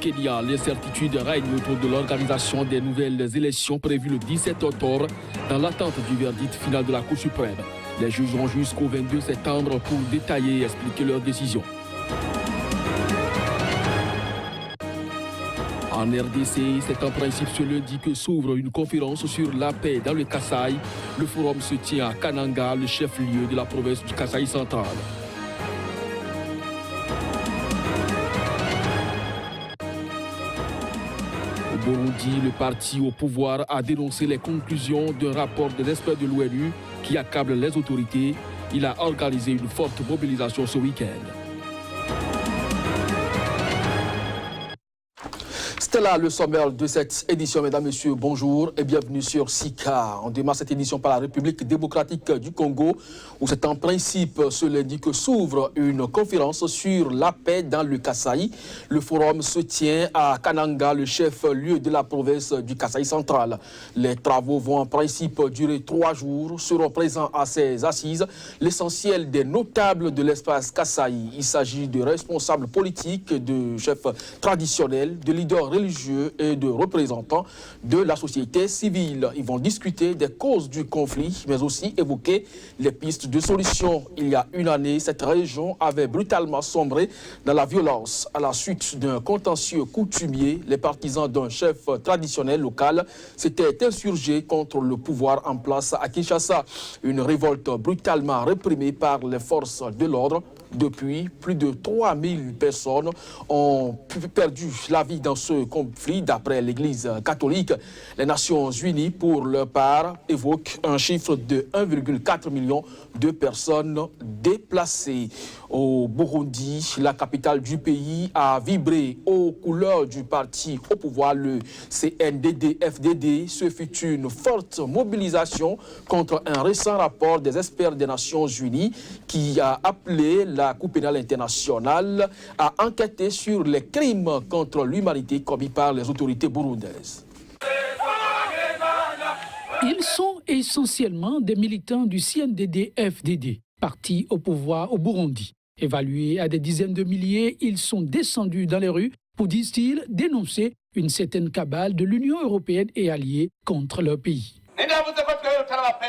Kenya, l'incertitude règne autour de l'organisation des nouvelles élections prévues le 17 octobre dans l'attente du verdict final de la Cour suprême. Les juges ont jusqu'au 22 septembre pour détailler et expliquer leurs décisions. En RDC, c'est en principe ce lundi que s'ouvre une conférence sur la paix dans le Kasaï. Le forum se tient à Kananga, le chef-lieu de la province du Kasaï central. Au Burundi, le parti au pouvoir a dénoncé les conclusions d'un rapport des experts de l'ONU qui accable les autorités. Il a organisé une forte mobilisation ce week-end. C'était là le sommaire de cette édition. Mesdames, Messieurs, bonjour et bienvenue sur SICA. On démarre cette édition par la République démocratique du Congo, où c'est en principe ce lundi que s'ouvre une conférence sur la paix dans le Kasaï. Le forum se tient à Kananga, le chef-lieu de la province du Kasaï central. Les travaux vont en principe durer 3 jours, seront présents à ces assises l'essentiel des notables de l'espace Kasaï. Il s'agit de responsables politiques, de chefs traditionnels, de leaders religieux et de représentants de la société civile. Ils vont discuter des causes du conflit, mais aussi évoquer les pistes de solution. Il y a une année, cette région avait brutalement sombré dans la violence. À la suite d'un contentieux coutumier, les partisans d'un chef traditionnel local s'étaient insurgés contre le pouvoir en place à Kinshasa. Une révolte brutalement réprimée par les forces de l'ordre. Depuis, plus de 3000 personnes ont perdu la vie dans ce conflit, d'après l'Église catholique. Les Nations Unies, pour leur part, évoquent un chiffre de 1,4 million de personnes déplacées. Au Burundi, la capitale du pays a vibré aux couleurs du parti au pouvoir, le CNDD-FDD. Ce fut une forte mobilisation contre un récent rapport des experts des Nations Unies qui a appelé la Cour pénale internationale à enquêter sur les crimes contre l'humanité commis par les autorités burundaises. Ils sont essentiellement des militants du CNDD-FDD, parti au pouvoir au Burundi. Évalués à des dizaines de milliers, ils sont descendus dans les rues pour, disent-ils, dénoncer une certaine cabale de l'Union européenne et alliés contre leur pays.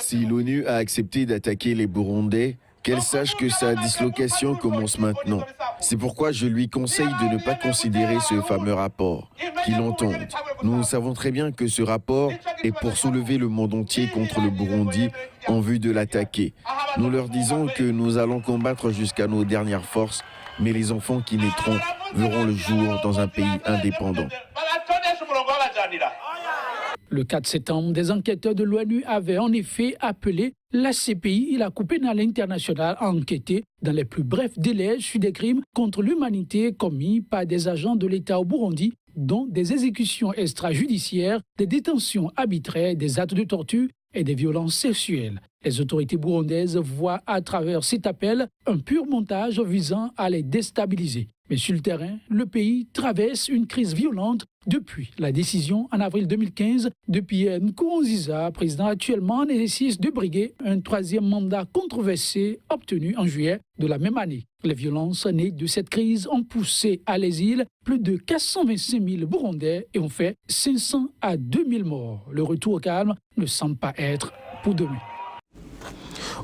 Si l'ONU a accepté d'attaquer les Burundais, qu'elle sache que sa dislocation commence maintenant. C'est pourquoi je lui conseille de ne pas considérer ce fameux rapport, qu'il entende. Nous savons très bien que ce rapport est pour soulever le monde entier contre le Burundi en vue de l'attaquer. Nous leur disons que nous allons combattre jusqu'à nos dernières forces, mais les enfants qui naîtront verront le jour dans un pays indépendant. Le 4 septembre, des enquêteurs de l'ONU avaient en effet appelé la CPI et la Cour pénale internationale à enquêter dans les plus brefs délais sur des crimes contre l'humanité commis par des agents de l'État au Burundi, dont des exécutions extrajudiciaires, des détentions arbitraires, des actes de torture et des violences sexuelles. Les autorités burundaises voient à travers cet appel un pur montage visant à les déstabiliser. Mais sur le terrain, le pays traverse une crise violente depuis la décision en avril 2015 de Pierre Nkurunziza, président actuellement en exercice, de briguer un 3e mandat controversé obtenu en juillet de la même année. Les violences nées de cette crise ont poussé à l'exil plus de 425 000 Burundais et ont fait 500 à 2000 morts. Le retour au calme ne semble pas être pour demain.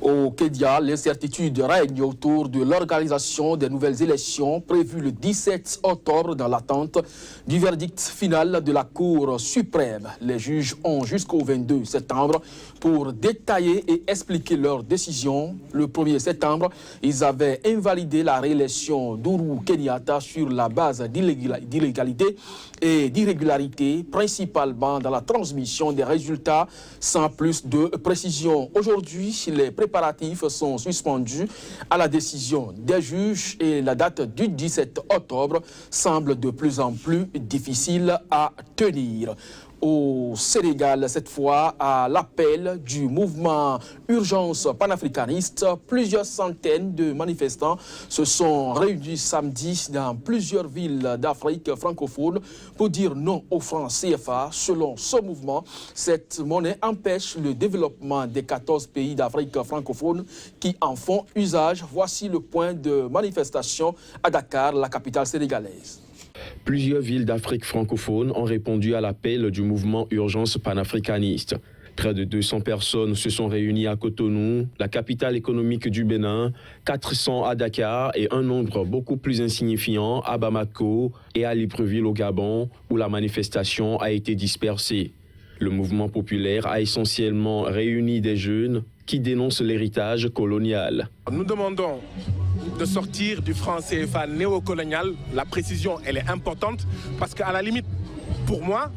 Au Kenya, l'incertitude règne autour de l'organisation des nouvelles élections prévues le 17 octobre dans l'attente du verdict final de la Cour suprême. Les juges ont jusqu'au 22 septembre pour détailler et expliquer leurs décisions. Le 1er septembre, ils avaient invalidé la réélection d'Ourou Kenyatta sur la base d'illégalité et d'irrégularité, principalement dans la transmission des résultats sans plus de précision. Aujourd'hui, les préparatifs sont suspendus à la décision des juges et la date du 17 octobre semble de plus en plus difficile à tenir. Au Sénégal, cette fois, à l'appel du mouvement Urgence panafricaniste, plusieurs centaines de manifestants se sont réunis samedi dans plusieurs villes d'Afrique francophone pour dire non au franc CFA. Selon ce mouvement, cette monnaie empêche le développement des 14 pays d'Afrique francophone qui en font usage. Voici le point de manifestation à Dakar, la capitale sénégalaise. Plusieurs villes d'Afrique francophone ont répondu à l'appel du mouvement Urgence panafricaniste. Près de 200 personnes se sont réunies à Cotonou, la capitale économique du Bénin, 400 à Dakar et un nombre beaucoup plus insignifiant à Bamako et à Libreville au Gabon, où la manifestation a été dispersée. Le mouvement populaire a essentiellement réuni des jeunes qui dénoncent l'héritage colonial. Nous demandons de sortir du franc CFA néocolonial. La précision, elle est importante parce qu'à la limite, pour moi,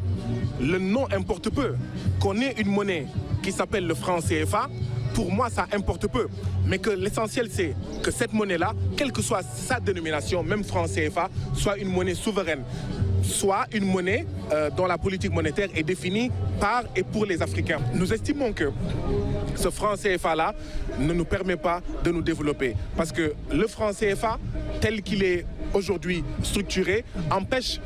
le nom importe peu. Qu'on ait une monnaie qui s'appelle le franc CFA, pour moi, ça importe peu. Mais que l'essentiel, c'est que cette monnaie-là, quelle que soit sa dénomination, même franc CFA, soit une monnaie souveraine, soit une monnaie dont la politique monétaire est définie par et pour les Africains. Nous estimons que ce franc CFA-là ne nous permet pas de nous développer. Parce que le franc CFA, tel qu'il est aujourd'hui structuré, empêche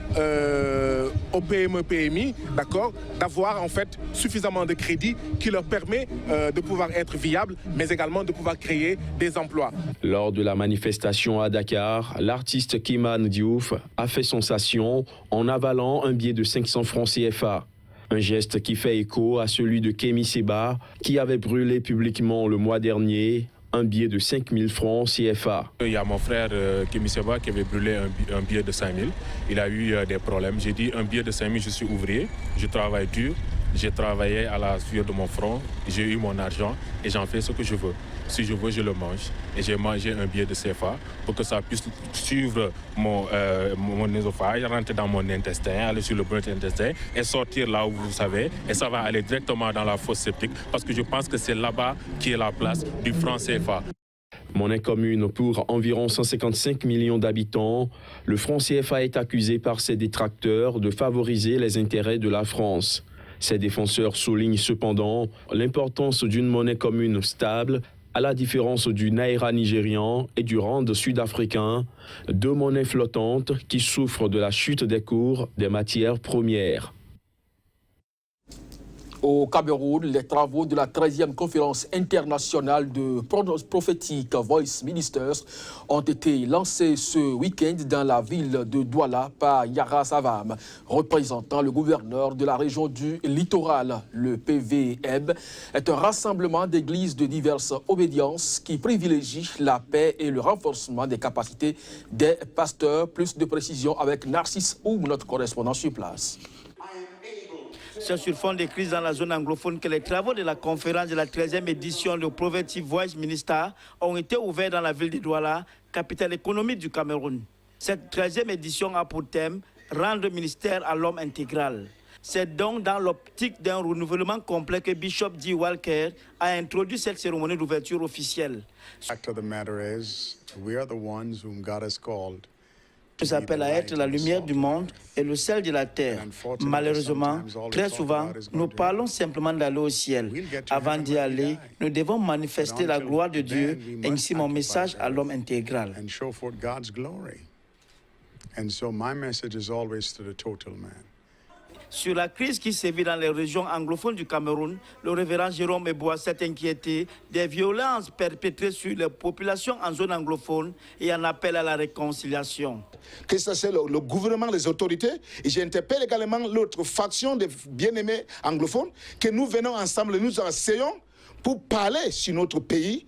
aux PME, PMI, d'accord, d'avoir en fait suffisamment de crédit qui leur permet de pouvoir être viables, mais également de pouvoir créer des emplois. Lors de la manifestation à Dakar, l'artiste Kiman Diouf a fait sensation en avalant un billet de 500 francs CFA. Un geste qui fait écho à celui de Kémy Séba, qui avait brûlé publiquement le mois dernier un billet de 5 000 francs CFA. Il y a mon frère Kémy Séba qui avait brûlé un billet de 5 000. Il a eu des problèmes. J'ai dit un billet de 5 000, je suis ouvrier, je travaille dur, j'ai travaillé à la sueur de mon front, j'ai eu mon argent et j'en fais ce que je veux. Si je veux, je le mange. Et j'ai mangé un billet de CFA pour que ça puisse suivre mon œsophage, rentrer dans mon intestin, aller sur le bon intestin et sortir là où vous savez. Et ça va aller directement dans la fosse septique parce que je pense que c'est là-bas qui est la place du franc CFA. Monnaie commune pour environ 155 millions d'habitants, le franc CFA est accusé par ses détracteurs de favoriser les intérêts de la France. Ses défenseurs soulignent cependant l'importance d'une monnaie commune stable, à la différence du naira nigérian et du rand sud-africain, deux monnaies flottantes qui souffrent de la chute des cours des matières premières. Au Cameroun, les travaux de la 13e conférence internationale de prophétique Voice Ministers ont été lancés ce week-end dans la ville de Douala par Yara Savam, représentant le gouverneur de la région du littoral. Le PVM est un rassemblement d'églises de diverses obédiences qui privilégie la paix et le renforcement des capacités des pasteurs. Plus de précisions avec Narcisse Oum, notre correspondant sur place. C'est sur fond de crise dans la zone anglophone que les travaux de la conférence de la 13e édition de Prophetic Voice Minister ont été ouverts dans la ville de Douala, capitale économique du Cameroun. Cette 13e édition a pour thème « Rendre ministère à l'homme intégral ». C'est donc dans l'optique d'un renouvellement complet que Bishop D. Walker a introduit cette cérémonie d'ouverture officielle. Nous appelle à être la lumière du monde et le sel de la terre. Malheureusement, très souvent, nous parlons simplement d'aller au ciel. Avant d'y aller, nous devons manifester la gloire de Dieu, ainsi mon message à l'homme intégral. Sur la crise qui sévit dans les régions anglophones du Cameroun, le révérend Jérôme Eboa s'est inquiété des violences perpétrées sur les populations en zone anglophone et en appelle à la réconciliation. Que ce soit le gouvernement, les autorités, et j'interpelle également l'autre faction des bien-aimés anglophones, que nous venons ensemble, nous asseyons pour parler sur notre pays.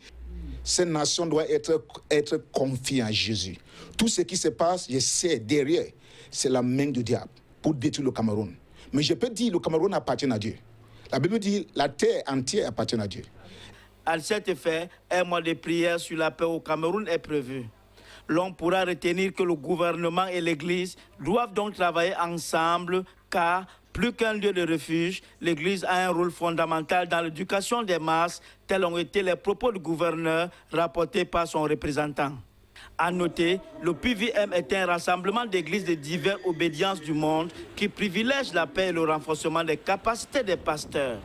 Cette nation doit être confiée à Jésus. Tout ce qui se passe, je sais, derrière, c'est la main du diable pour détruire le Cameroun. Mais je peux dire que le Cameroun appartient à Dieu. La Bible dit que la terre entière appartient à Dieu. À cet effet, un mois de prière sur la paix au Cameroun est prévu. L'on pourra retenir que le gouvernement et l'Église doivent donc travailler ensemble car, plus qu'un lieu de refuge, l'Église a un rôle fondamental dans l'éducation des masses, tels ont été les propos du gouverneur rapportés par son représentant. À noter, le PVM est un rassemblement d'églises de diverses obédiences du monde qui privilège la paix et le renforcement des capacités des pasteurs.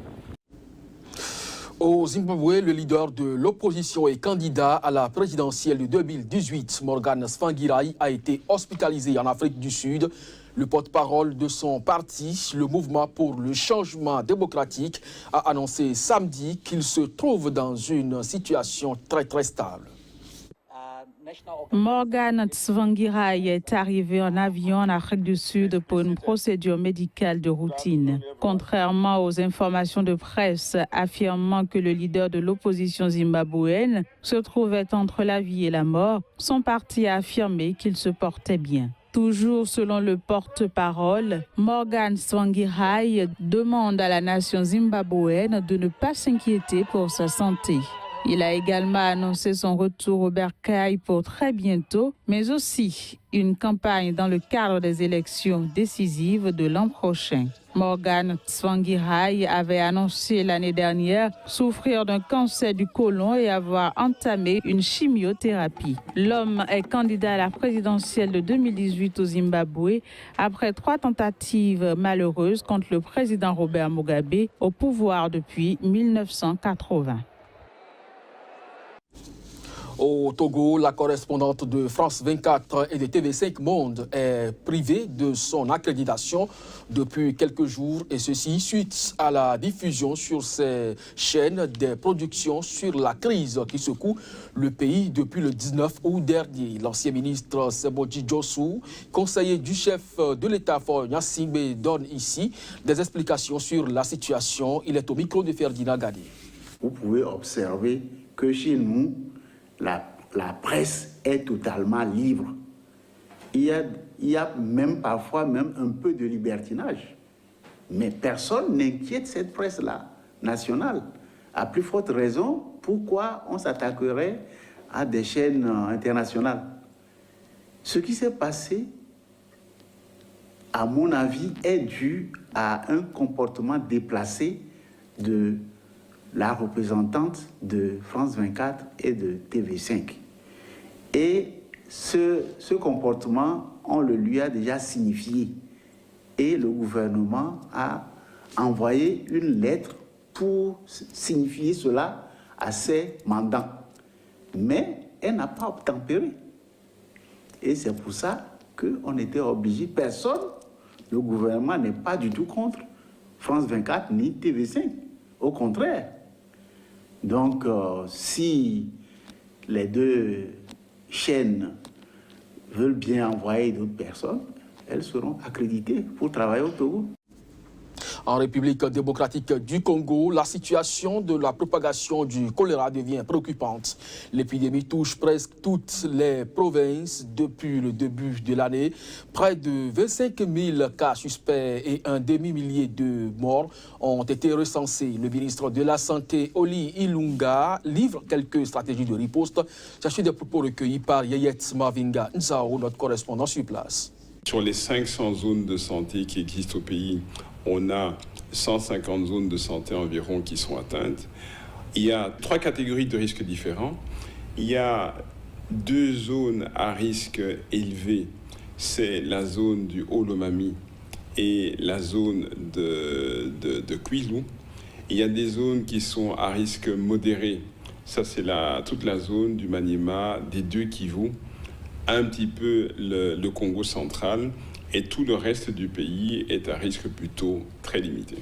Au Zimbabwe, le leader de l'opposition et candidat à la présidentielle de 2018, Morgan Tsvangirai, a été hospitalisé en Afrique du Sud. Le porte-parole de son parti, le Mouvement pour le changement démocratique, a annoncé samedi qu'il se trouve dans une situation très stable. Morgan Tsvangirai est arrivé en avion en Afrique du Sud pour une procédure médicale de routine. Contrairement aux informations de presse affirmant que le leader de l'opposition zimbabwéenne se trouvait entre la vie et la mort, son parti a affirmé qu'il se portait bien. Toujours selon le porte-parole, Morgan Tsvangirai demande à la nation zimbabwéenne de ne pas s'inquiéter pour sa santé. Il a également annoncé son retour au bercail pour très bientôt, mais aussi une campagne dans le cadre des élections décisives de l'an prochain. Morgan Tsvangirai avait annoncé l'année dernière souffrir d'un cancer du côlon et avoir entamé une chimiothérapie. L'homme est candidat à la présidentielle de 2018 au Zimbabwe après 3 tentatives malheureuses contre le président Robert Mugabe au pouvoir depuis 1980. Au Togo, la correspondante de France 24 et de TV5 Monde est privée de son accréditation depuis quelques jours, et ceci suite à la diffusion sur ces chaînes des productions sur la crise qui secoue le pays depuis le 19 août dernier. L'ancien ministre Sebodji Djossou, conseiller du chef de l'État Faure Gnassingbé, donne ici des explications sur la situation. Il est au micro de Ferdinand Gadi. Vous pouvez observer que chez nous, la presse est totalement libre. Il y a même parfois un peu de libertinage. Mais personne n'inquiète cette presse-là, nationale. À plus forte raison, pourquoi on s'attaquerait à des chaînes internationales? Ce qui s'est passé, à mon avis, est dû à un comportement déplacé de la représentante de France 24 et de TV5. Et ce comportement, on le lui a déjà signifié. Et le gouvernement a envoyé une lettre pour signifier cela à ses mandants. Mais elle n'a pas obtempéré. Et c'est pour ça qu'on était obligé. Personne, le gouvernement n'est pas du tout contre France 24 ni TV5. Au contraire. Donc, si les deux chaînes veulent bien envoyer d'autres personnes, elles seront accréditées pour travailler au Togo. En République démocratique du Congo, la situation de la propagation du choléra devient préoccupante. L'épidémie touche presque toutes les provinces depuis le début de l'année. Près de 25 000 cas suspects et un demi-millier de morts ont été recensés. Le ministre de la Santé, Oli Ilunga, livre quelques stratégies de riposte. Sachez des propos recueillis par Yeyet Mavinga Nzao, notre correspondant sur place. Sur les 500 zones de santé qui existent au pays, on a 150 zones de santé environ qui sont atteintes. Il y a 3 catégories de risques différents. Il y a 2 zones à risque élevé. C'est la zone du Haut-Lomami et la zone de Kwilu. Il y a des zones qui sont à risque modéré. Ça, c'est toute la zone du Maniema, des 2 Kivu, un petit peu le Congo central, et tout le reste du pays est à risque plutôt très limité.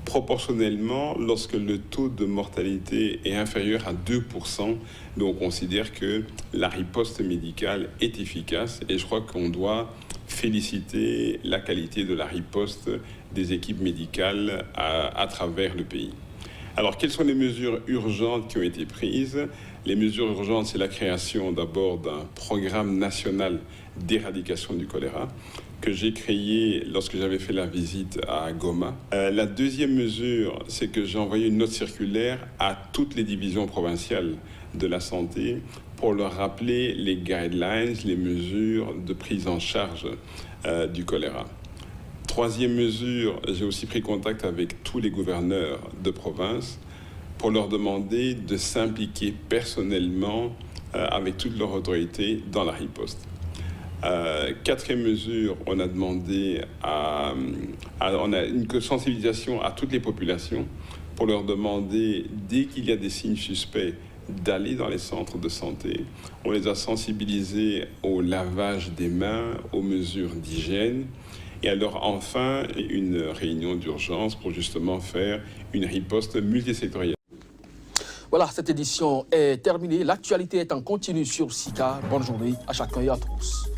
Proportionnellement, lorsque le taux de mortalité est inférieur à 2%, on considère que la riposte médicale est efficace, et je crois qu'on doit féliciter la qualité de la riposte des équipes médicales à travers le pays. Alors, quelles sont les mesures urgentes qui ont été prises? Les mesures urgentes, c'est la création d'abord d'un programme national d'éradication du choléra que j'ai créé lorsque j'avais fait la visite à Goma. La deuxième mesure, c'est que j'ai envoyé une note circulaire à toutes les divisions provinciales de la santé pour leur rappeler les guidelines, les mesures de prise en charge du choléra. Troisième mesure, j'ai aussi pris contact avec tous les gouverneurs de province pour leur demander de s'impliquer personnellement avec toute leur autorité dans la riposte. Quatrième mesure, on a demandé on a une sensibilisation à toutes les populations pour leur demander, dès qu'il y a des signes suspects, d'aller dans les centres de santé. On les a sensibilisés au lavage des mains, aux mesures d'hygiène. Et alors enfin, une réunion d'urgence pour justement faire une riposte multisectorielle. Voilà, cette édition est terminée. L'actualité est en continu sur SICA. Bonne journée à chacun et à tous.